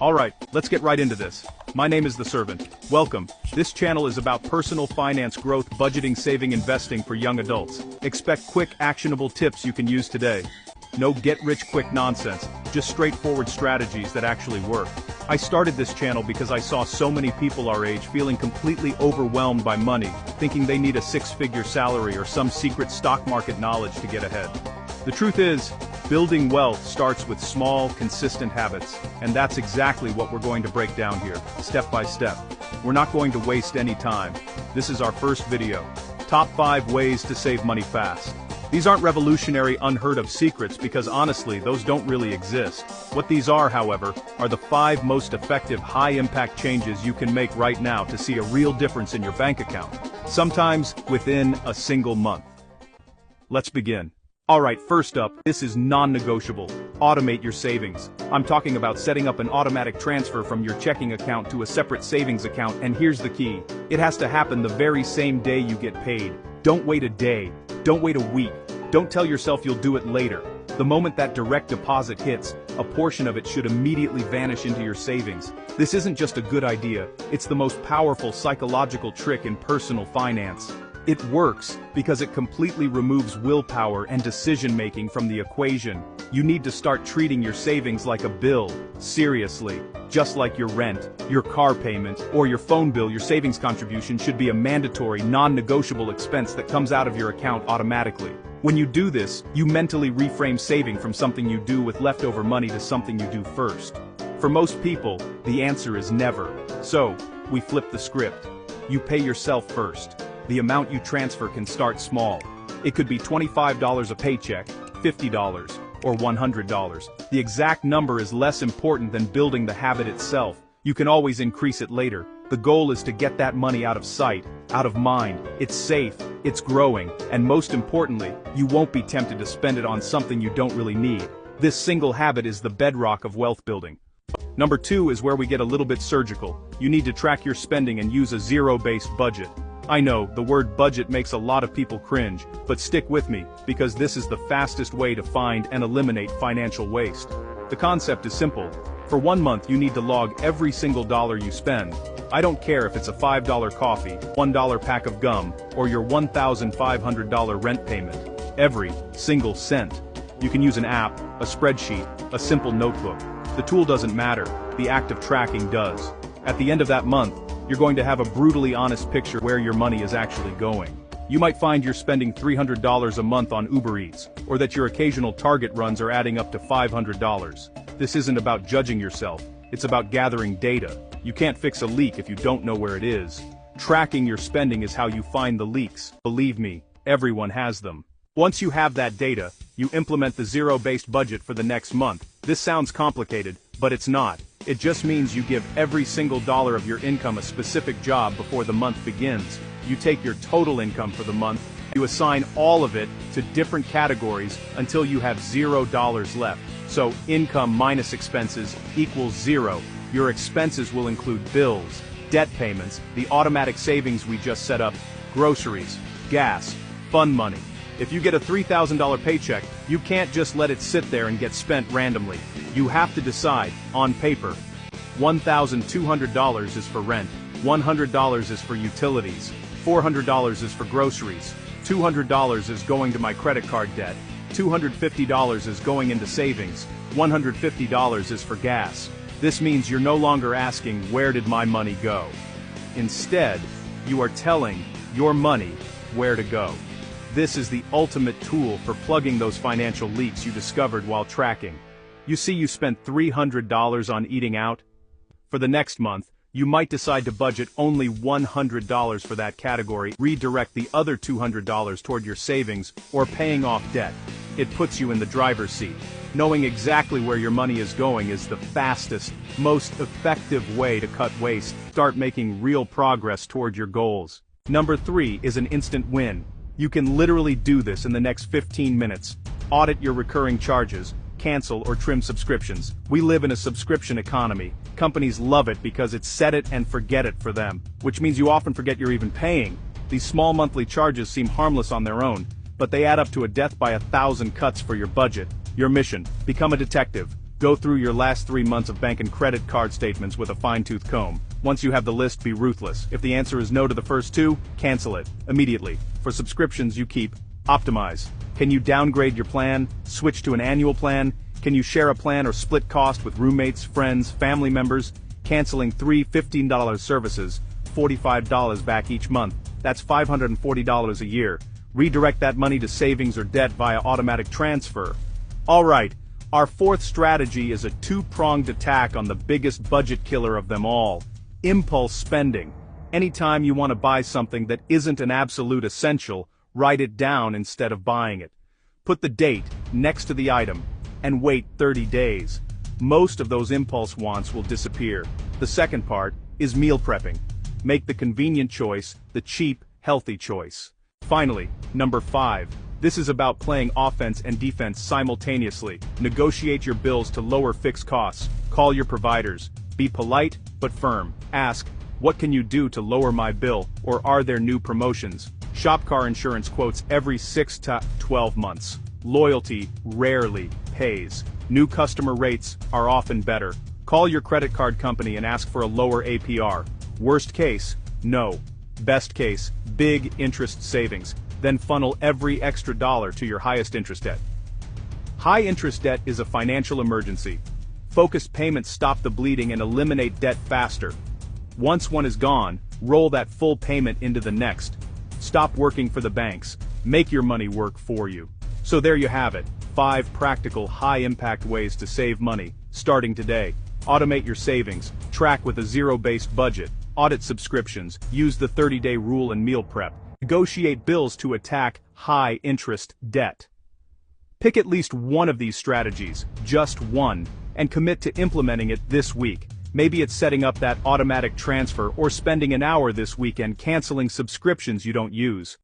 Alright, let's get right into this. My name is The Servant. Welcome. This channel is about personal finance growth, budgeting, saving, investing for young adults. Expect quick, actionable tips you can use today. No get-rich-quick nonsense, just straightforward strategies that actually work. I started this channel because I saw so many people our age feeling completely overwhelmed by money, thinking they need a six-figure salary or some secret stock market knowledge to get ahead. The truth is, building wealth starts with small, consistent habits, and that's exactly what we're going to break down here, step by step. We're not going to waste any time. This is our first video. Top 5 ways to save money fast. These aren't revolutionary, unheard-of secrets because honestly, those don't really exist. What these are, however, are the 5 most effective, high-impact changes you can make right now to see a real difference in your bank account, sometimes within a single month. Let's begin. Alright, first up, this is non-negotiable. Automate your savings. I'm talking about setting up an automatic transfer from your checking account to a separate savings account, and here's the key. It has to happen the very same day you get paid. Don't wait a day. Don't wait a week. Don't tell yourself you'll do it later. The moment that direct deposit hits, a portion of it should immediately vanish into your savings. This isn't just a good idea, it's the most powerful psychological trick in personal finance. It works because it completely removes willpower and decision-making from the equation. You need to start treating your savings like a bill, seriously. Just like your rent, your car payment, or your phone bill, your savings contribution should be a mandatory, non-negotiable expense that comes out of your account automatically. When you do this, you mentally reframe saving from something you do with leftover money to something you do first. For most people, the answer is never. So, we flip the script. You pay yourself first. The amount you transfer can start small. It could be $25 a paycheck, $50, or $100. The exact number is less important than building the habit itself. You can always increase it later. The goal is to get that money out of sight, out of mind. It's safe, it's growing, and most importantly, you won't be tempted to spend it on something you don't really need. This single habit is the bedrock of wealth building. Number 2 is where we get a little bit surgical. You need to track your spending and use a zero-based budget. I know, the word budget makes a lot of people cringe, but stick with me, because this is the fastest way to find and eliminate financial waste. The concept is simple. For 1 month you need to log every single dollar you spend. I don't care if it's a $5 coffee, $1 pack of gum, or your $1,500 rent payment. Every single cent. You can use an app, a spreadsheet, a simple notebook. The tool doesn't matter, the act of tracking does. At the end of that month, you're going to have a brutally honest picture where your money is actually going. You might find you're spending $300 a month on Uber Eats, or that your occasional Target runs are adding up to $500. This isn't about judging yourself, it's about gathering data. You can't fix a leak if you don't know where it is. Tracking your spending is how you find the leaks. Believe me, everyone has them. Once you have that data, you implement the zero-based budget for the next month. This sounds complicated, but it's not. It just means you give every single dollar of your income a specific job before the month begins. You take your total income for the month, you assign all of it to different categories until you have $0 left. So, income minus expenses equals 0. Your expenses will include bills, debt payments, the automatic savings we just set up, groceries, gas, fun money. If you get a $3,000 paycheck, you can't just let it sit there and get spent randomly. You have to decide, on paper. $1,200 is for rent, $100 is for utilities, $400 is for groceries, $200 is going to my credit card debt, $250 is going into savings, $150 is for gas. This means you're no longer asking, where did my money go? Instead, you are telling your money where to go. This is the ultimate tool for plugging those financial leaks you discovered while tracking. You see, you spent $300 on eating out? For the next month, you might decide to budget only $100 for that category, redirect the other $200 toward your savings, or paying off debt. It puts you in the driver's seat. Knowing exactly where your money is going is the fastest, most effective way to cut waste. Start making real progress toward your goals. Number 3 is an instant win. You can literally do this in the next 15 minutes. Audit your recurring charges, cancel or trim subscriptions. We live in a subscription economy. Companies love it because it's set it and forget it for them, which means you often forget you're even paying. These small monthly charges seem harmless on their own, but they add up to a death by 1,000 cuts for your budget. Your mission: become a detective. Go through your last 3 months of bank and credit card statements with a fine-tooth comb. Once you have the list, be ruthless. If the answer is no to the first two, cancel it immediately. For subscriptions you keep, optimize. Can you downgrade your plan? Switch to an annual plan? Can you share a plan or split cost with roommates, friends, family members? Canceling 3 $15 services, $45 back each month. That's $540 a year. Redirect that money to savings or debt via automatic transfer. Alright, our fourth strategy is a two-pronged attack on the biggest budget killer of them all: impulse spending. Anytime you want to buy something that isn't an absolute essential, write it down instead of buying it. Put the date next to the item, and wait 30 days. Most of those impulse wants will disappear. The second part is meal prepping. Make the convenient choice the cheap, healthy choice. Finally, number 5. This is about playing offense and defense simultaneously. Negotiate your bills to lower fixed costs. Call your providers. Be polite, but firm. Ask, what can you do to lower my bill, or are there new promotions? Shop car insurance quotes every 6 to 12 months. Loyalty rarely pays. New customer rates are often better. Call your credit card company and ask for a lower APR. Worst case, no. Best case, big interest savings. Then funnel every extra dollar to your highest interest debt. High interest debt is a financial emergency. Focused payments stop the bleeding and eliminate debt faster. Once one is gone, roll that full payment into the next. Stop working for the banks. Make your money work for you. So there you have it. 5 practical, high-impact ways to save money, starting today. Automate your savings. Track with a zero-based budget. Audit subscriptions. Use the 30-day rule and meal prep. Negotiate bills to attack high-interest debt. Pick at least one of these strategies, just one, and commit to implementing it this week. Maybe it's setting up that automatic transfer or spending an hour this weekend canceling subscriptions you don't use.